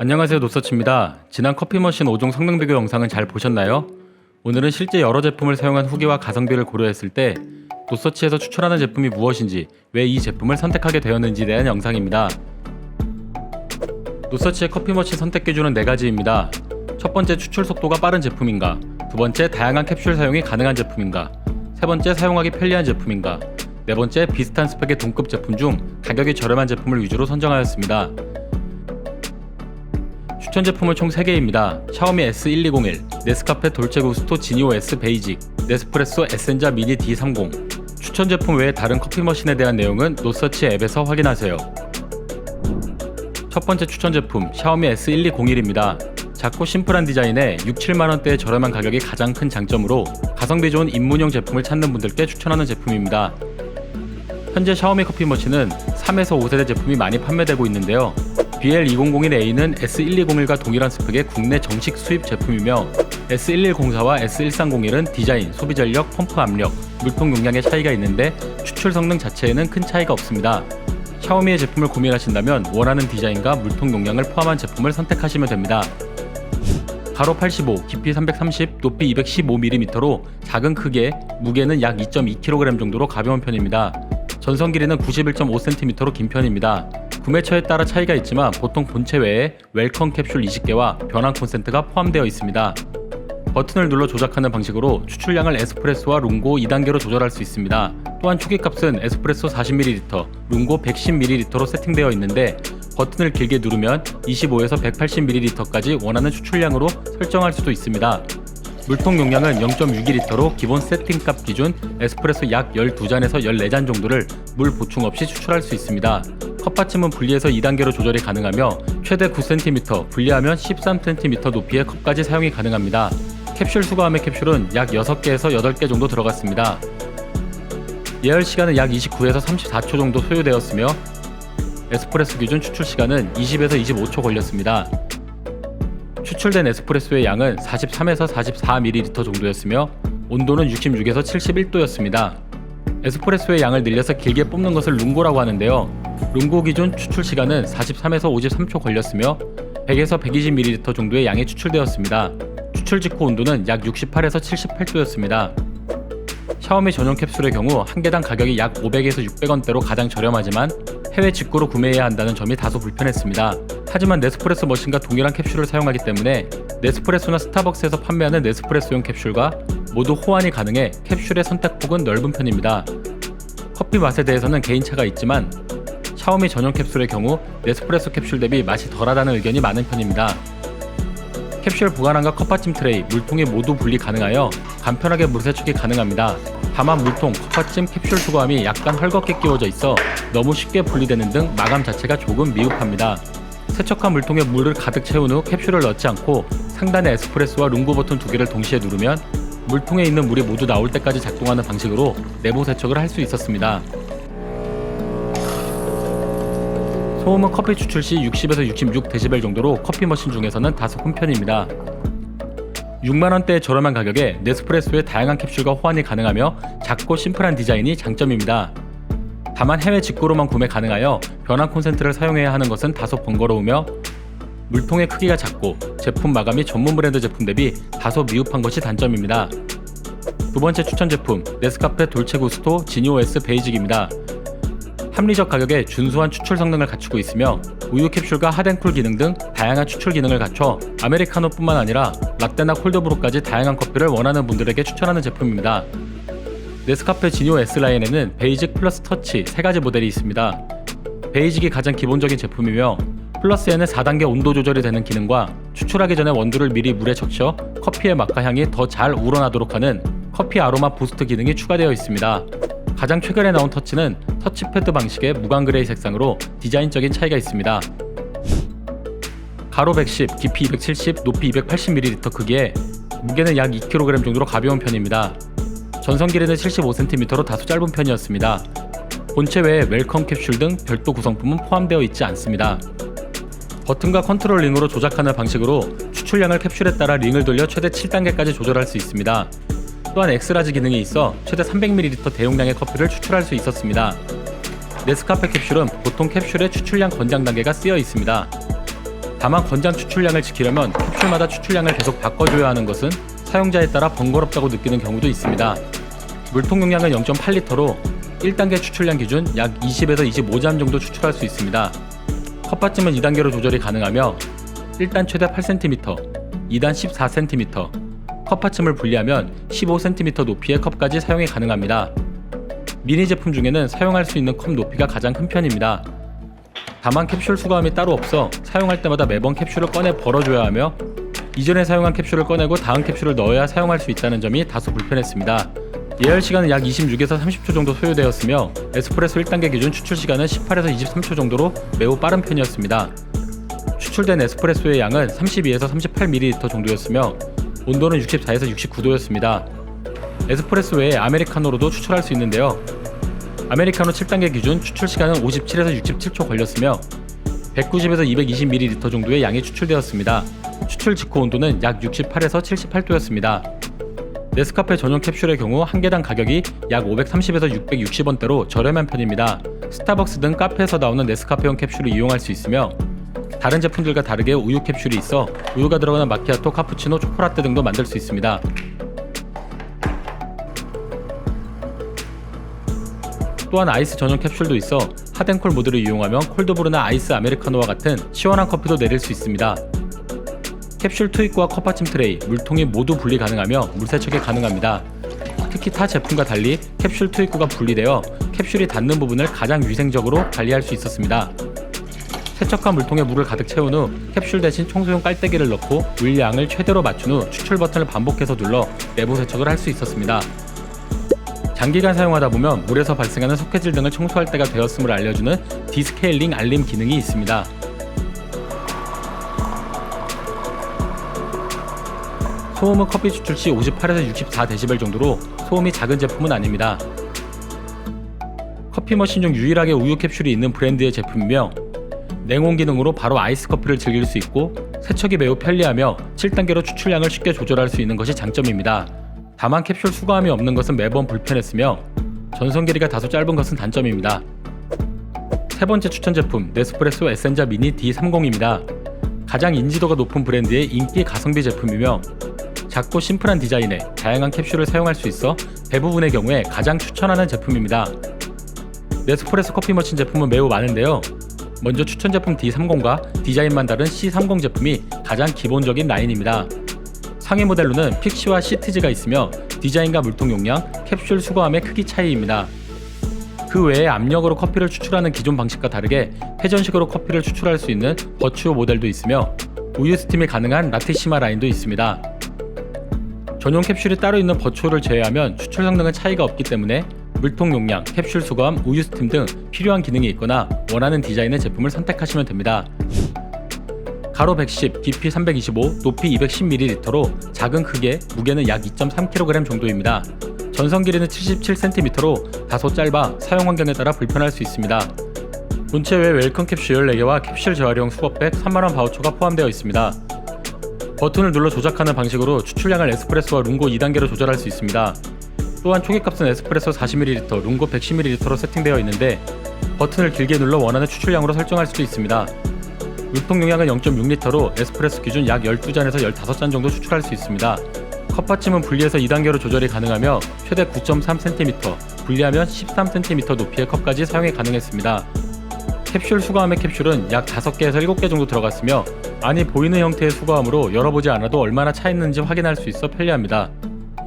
안녕하세요, 노서치입니다. 지난 커피머신 5종 성능 비교 영상은 잘 보셨나요? 오늘은 실제 여러 제품을 사용한 후기와 가성비를 고려했을 때 노서치에서 추천하는 제품이 무엇인지, 왜 이 제품을 선택하게 되었는지에 대한 영상입니다. 노서치의 커피머신 선택 기준은 4가지입니다. 첫 번째, 추출 속도가 빠른 제품인가? 두 번째, 다양한 캡슐 사용이 가능한 제품인가? 세 번째, 사용하기 편리한 제품인가? 네 번째, 비슷한 스펙의 동급 제품 중 가격이 저렴한 제품을 위주로 선정하였습니다. 추천 제품은 총 3개입니다. 샤오미 S1201, 네스카페 돌체 구스토 지니오 S 베이직, 네스프레소 에센자 미니 D30. 추천 제품 외에 다른 커피 머신에 대한 내용은 노서치 앱에서 확인하세요. 첫 번째 추천 제품, 샤오미 S1201입니다. 작고 심플한 디자인에 6, 7만원대의 저렴한 가격이 가장 큰 장점으로 가성비 좋은 입문용 제품을 찾는 분들께 추천하는 제품입니다. 현재 샤오미 커피 머신은 3에서 5세대 제품이 많이 판매되고 있는데요. BL2001A는 S1201과 동일한 스펙의 국내 정식 수입 제품이며 S1104와 S1301은 디자인, 소비 전력, 펌프 압력, 물통 용량의 차이가 있는데 추출 성능 자체에는 큰 차이가 없습니다. 샤오미의 제품을 고민하신다면 원하는 디자인과 물통 용량을 포함한 제품을 선택하시면 됩니다. 가로 85, 깊이 330, 높이 215mm로 작은 크기에 무게는 약 2.2kg 정도로 가벼운 편입니다. 전선 길이는 91.5cm로 긴 편입니다. 구매처에 따라 차이가 있지만 보통 본체 외에 웰컴 캡슐 20개와 변환 콘센트가 포함되어 있습니다. 버튼을 눌러 조작하는 방식으로 추출량을 에스프레소와 룽고 2단계로 조절할 수 있습니다. 또한 초기값은 에스프레소 40ml, 룽고 110ml로 세팅되어 있는데 버튼을 길게 누르면 25에서 180ml까지 원하는 추출량으로 설정할 수도 있습니다. 물통 용량은 0.62L로 기본 세팅값 기준 에스프레소 약 12잔에서 14잔 정도를 물 보충 없이 추출할 수 있습니다. 컵받침은 분리해서 2단계로 조절이 가능하며 최대 9cm, 분리하면 13cm 높이의 컵까지 사용이 가능합니다. 캡슐 수거함의 캡슐은 약 6개에서 8개 정도 들어갔습니다. 예열 시간은 약 29에서 34초 정도 소요되었으며 에스프레소 기준 추출 시간은 20에서 25초 걸렸습니다. 추출된 에스프레소의 양은 43에서 44ml 정도였으며 온도는 66에서 71도였습니다. 에스프레소의 양을 늘려서 길게 뽑는 것을 룽고라고 하는데요. 룽고 기준 추출 시간은 43에서 53초 걸렸으며 100에서 120ml 정도의 양이 추출되었습니다. 추출 직후 온도는 약 68에서 78도였습니다. 샤오미 전용 캡슐의 경우 한 개당 가격이 약 500에서 600원대로 가장 저렴하지만 해외 직구로 구매해야 한다는 점이 다소 불편했습니다. 하지만 네스프레소 머신과 동일한 캡슐을 사용하기 때문에 네스프레소나 스타벅스에서 판매하는 네스프레소용 캡슐과 모두 호환이 가능해 캡슐의 선택폭은 넓은 편입니다. 커피 맛에 대해서는 개인차가 있지만 샤오미 전용 캡슐의 경우 네스프레소 캡슐 대비 맛이 덜하다는 의견이 많은 편입니다. 캡슐 보관함과 컵받침 트레이, 물통이 모두 분리 가능하여 간편하게 물 세척이 가능합니다. 다만 물통, 컵받침, 캡슐 수거함이 약간 헐겁게 끼워져 있어 너무 쉽게 분리되는 등 마감 자체가 조금 미흡합니다. 세척한 물통에 물을 가득 채운 후 캡슐을 넣지 않고 상단의 에스프레소와 룽고 버튼 2개를 동시에 누르면 물통에 있는 물이 모두 나올 때까지 작동하는 방식으로 내부 세척을 할 수 있었습니다. 소음은 커피 추출 시 60에서 66dB 정도로 커피 머신 중에서는 다소 큰 편입니다. 6만원대의 저렴한 가격에 네스프레소의 다양한 캡슐과 호환이 가능하며 작고 심플한 디자인이 장점입니다. 다만 해외 직구로만 구매 가능하여 변환 콘센트를 사용해야 하는 것은 다소 번거로우며 물통의 크기가 작고 제품 마감이 전문 브랜드 제품 대비 다소 미흡한 것이 단점입니다. 두 번째 추천 제품, 네스카페 돌체 구스토 지니오 S 베이직입니다. 합리적 가격에 준수한 추출 성능을 갖추고 있으며 우유 캡슐과 핫앤쿨 기능 등 다양한 추출 기능을 갖춰 아메리카노뿐만 아니라 라떼나 콜드브루까지 다양한 커피를 원하는 분들에게 추천하는 제품입니다. 네스카페 지니오 S 라인에는 베이직 플러스 터치 3가지 모델이 있습니다. 베이직이 가장 기본적인 제품이며 플러스에는 4단계 온도 조절이 되는 기능과 추출하기 전에 원두를 미리 물에 적셔 커피의 맛과 향이 더 잘 우러나도록 하는 커피 아로마 부스트 기능이 추가되어 있습니다. 가장 최근에 나온 터치는 터치패드 방식의 무광 그레이 색상으로 디자인적인 차이가 있습니다. 가로 110, 깊이 270, 높이 280ml 크기에 무게는 약 2kg 정도로 가벼운 편입니다. 전선 길이는 75cm로 다소 짧은 편이었습니다. 본체 외에 웰컴 캡슐 등 별도 구성품은 포함되어 있지 않습니다. 버튼과 컨트롤 링으로 조작하는 방식으로 추출량을 캡슐에 따라 링을 돌려 최대 7단계까지 조절할 수 있습니다. 또한 엑스라지 기능이 있어 최대 300ml 대용량의 커피를 추출할 수 있었습니다. 네스카페 캡슐은 보통 캡슐에 추출량 권장 단계가 쓰여 있습니다. 다만 권장 추출량을 지키려면 캡슐마다 추출량을 계속 바꿔줘야 하는 것은 사용자에 따라 번거롭다고 느끼는 경우도 있습니다. 물통 용량은 0.8리터로 1단계 추출량 기준 약 20에서 25잔 정도 추출할 수 있습니다. 컵받침은 2단계로 조절이 가능하며 1단 최대 8cm, 2단 14cm, 컵받침을 분리하면 15cm 높이의 컵까지 사용이 가능합니다. 미니 제품 중에는 사용할 수 있는 컵 높이가 가장 큰 편입니다. 다만 캡슐 수거함이 따로 없어 사용할 때마다 매번 캡슐을 꺼내 벌어줘야 하며 이전에 사용한 캡슐을 꺼내고 다음 캡슐을 넣어야 사용할 수 있다는 점이 다소 불편했습니다. 예열 시간은 약 26에서 30초 정도 소요되었으며 에스프레소 1단계 기준 추출 시간은 18에서 23초 정도로 매우 빠른 편이었습니다. 추출된 에스프레소의 양은 32에서 38ml 정도였으며 온도는 64에서 69도였습니다. 에스프레소 외에 아메리카노로도 추출할 수 있는데요. 아메리카노 7단계 기준 추출 시간은 57에서 67초 걸렸으며 190에서 220ml 정도의 양이 추출되었습니다. 추출 직후 온도는 약 68에서 78도였습니다. 네스카페 전용 캡슐의 경우 한 개당 가격이 약 530에서 660원대로 저렴한 편입니다. 스타벅스 등 카페에서 나오는 네스카페용 캡슐을 이용할 수 있으며 다른 제품들과 다르게 우유 캡슐이 있어 우유가 들어가는 마키아토, 카푸치노, 초코라떼 등도 만들 수 있습니다. 또한 아이스 전용 캡슐도 있어 핫앤콜 모드를 이용하면 콜드브루나 아이스 아메리카노와 같은 시원한 커피도 내릴 수 있습니다. 캡슐 투입구와 컵받침 트레이, 물통이 모두 분리 가능하며 물세척이 가능합니다. 특히 타 제품과 달리 캡슐 투입구가 분리되어 캡슐이 닿는 부분을 가장 위생적으로 관리할 수 있었습니다. 세척한 물통에 물을 가득 채운 후 캡슐 대신 청소용 깔때기를 넣고 물량을 최대로 맞춘 후 추출 버튼을 반복해서 눌러 내부 세척을 할 수 있었습니다. 장기간 사용하다 보면 물에서 발생하는 석회질 등을 청소할 때가 되었음을 알려주는 디스케일링 알림 기능이 있습니다. 소음은 커피 추출 시 58에서 64dB 정도로 소음이 작은 제품은 아닙니다. 커피 머신 중 유일하게 우유 캡슐이 있는 브랜드의 제품이며 냉온 기능으로 바로 아이스 커피를 즐길 수 있고 세척이 매우 편리하며 7단계로 추출량을 쉽게 조절할 수 있는 것이 장점입니다. 다만 캡슐 수거함이 없는 것은 매번 불편했으며 전송 길이가 다소 짧은 것은 단점입니다. 세 번째 추천 제품 네스프레소 에센자 미니 D30입니다. 가장 인지도가 높은 브랜드의 인기 가성비 제품이며 작고 심플한 디자인에 다양한 캡슐을 사용할 수 있어 대부분의 경우에 가장 추천하는 제품입니다. 네스프레소 커피 머신 제품은 매우 많은데요. 먼저 추천 제품 D30과 디자인만 다른 C30 제품이 가장 기본적인 라인입니다. 상위 모델로는 픽시와 시트지가 있으며 디자인과 물통 용량, 캡슐 수거함의 크기 차이입니다. 그 외에 압력으로 커피를 추출하는 기존 방식과 다르게 회전식으로 커피를 추출할 수 있는 버추어 모델도 있으며 우유 스팀이 가능한 라티시마 라인도 있습니다. 전용 캡슐이 따로 있는 버추어를 제외하면 추출 성능은 차이가 없기 때문에 물통 용량, 캡슐 수거함, 우유 스팀 등 필요한 기능이 있거나 원하는 디자인의 제품을 선택하시면 됩니다. 가로 110, 깊이 325, 높이 210ml로 작은 크기에 무게는 약 2.3kg 정도입니다. 전선 길이는 77cm로 다소 짧아 사용 환경에 따라 불편할 수 있습니다. 본체 외 웰컴 캡슐 14개와 캡슐 재활용 수거백 3만원 바우처가 포함되어 있습니다. 버튼을 눌러 조작하는 방식으로 추출량을 에스프레소와 룽고 2단계로 조절할 수 있습니다. 또한 초기값은 에스프레소 40ml, 룽고 110ml로 세팅되어 있는데 버튼을 길게 눌러 원하는 추출량으로 설정할 수도 있습니다. 물통 용량은 0.6리터로 에스프레소 기준 약 12잔에서 15잔 정도 추출할 수 있습니다. 컵받침은 분리해서 2단계로 조절이 가능하며 최대 9.3cm, 분리하면 13cm 높이의 컵까지 사용이 가능했습니다. 캡슐 수거함의 캡슐은 약 5개에서 7개 정도 들어갔으며 안이 보이는 형태의 수거함으로 열어보지 않아도 얼마나 차 있는지 확인할 수 있어 편리합니다.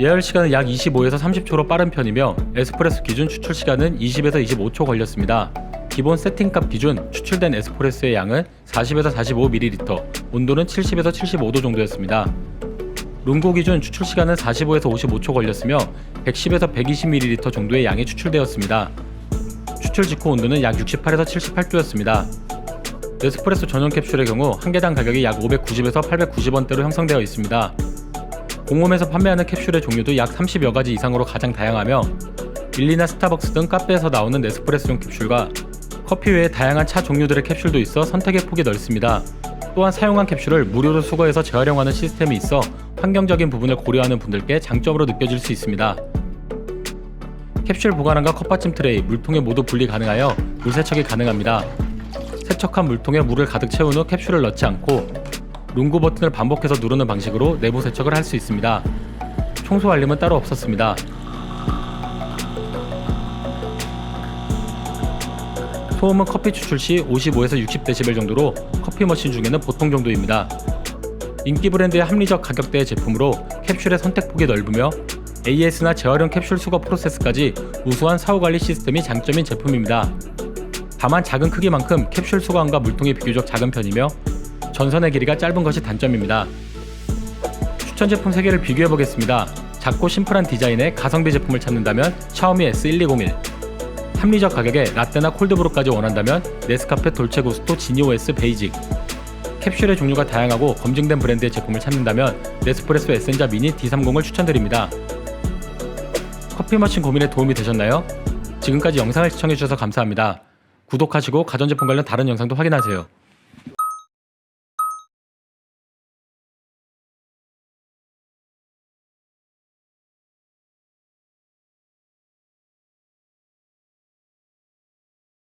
예열 시간은 약 25에서 30초로 빠른 편이며 에스프레소 기준 추출 시간은 20에서 25초 걸렸습니다. 기본 세팅값 기준 추출된 에스프레소의 양은 40에서 45ml, 온도는 70에서 75도 정도였습니다. 룽고 기준 추출 시간은 45에서 55초 걸렸으며 110에서 120ml 정도의 양이 추출되었습니다. 추출 직후 온도는 약 68에서 78도였습니다. 네스프레소 전용 캡슐의 경우 한 개당 가격이 약 590에서 890원대로 형성되어 있습니다. 공홈에서 판매하는 캡슐의 종류도 약 30여 가지 이상으로 가장 다양하며 밀리나 스타벅스 등 카페에서 나오는 네스프레소용 캡슐과 커피 외에 다양한 차 종류들의 캡슐도 있어 선택의 폭이 넓습니다. 또한 사용한 캡슐을 무료로 수거해서 재활용하는 시스템이 있어 환경적인 부분을 고려하는 분들께 장점으로 느껴질 수 있습니다. 캡슐 보관함과 컵받침 트레이, 물통에 모두 분리 가능하여 물세척이 가능합니다. 세척한 물통에 물을 가득 채운 후 캡슐을 넣지 않고 롱구 버튼을 반복해서 누르는 방식으로 내부 세척을 할 수 있습니다. 청소 알림은 따로 없었습니다. 소음은 커피 추출 시 55에서 60dB 정도로 커피 머신 중에는 보통 정도입니다. 인기 브랜드의 합리적 가격대의 제품으로 캡슐의 선택폭이 넓으며 AS나 재활용 캡슐 수거 프로세스까지 우수한 사후관리 시스템이 장점인 제품입니다. 다만 작은 크기만큼 캡슐 수거함과 물통이 비교적 작은 편이며 전선의 길이가 짧은 것이 단점입니다. 추천 제품 3개를 비교해보겠습니다. 작고 심플한 디자인의 가성비 제품을 찾는다면 샤오미 S1201, 합리적 가격에 라떼나 콜드브루까지 원한다면 네스카페 돌체구스토 지니OS 베이직, 캡슐의 종류가 다양하고 검증된 브랜드의 제품을 찾는다면 네스프레소 에센자 미니 D30을 추천드립니다. 커피 머신 고민에 도움이 되셨나요? 지금까지 영상을 시청해주셔서 감사합니다. 구독하시고 가전제품 관련 다른 영상도 확인하세요.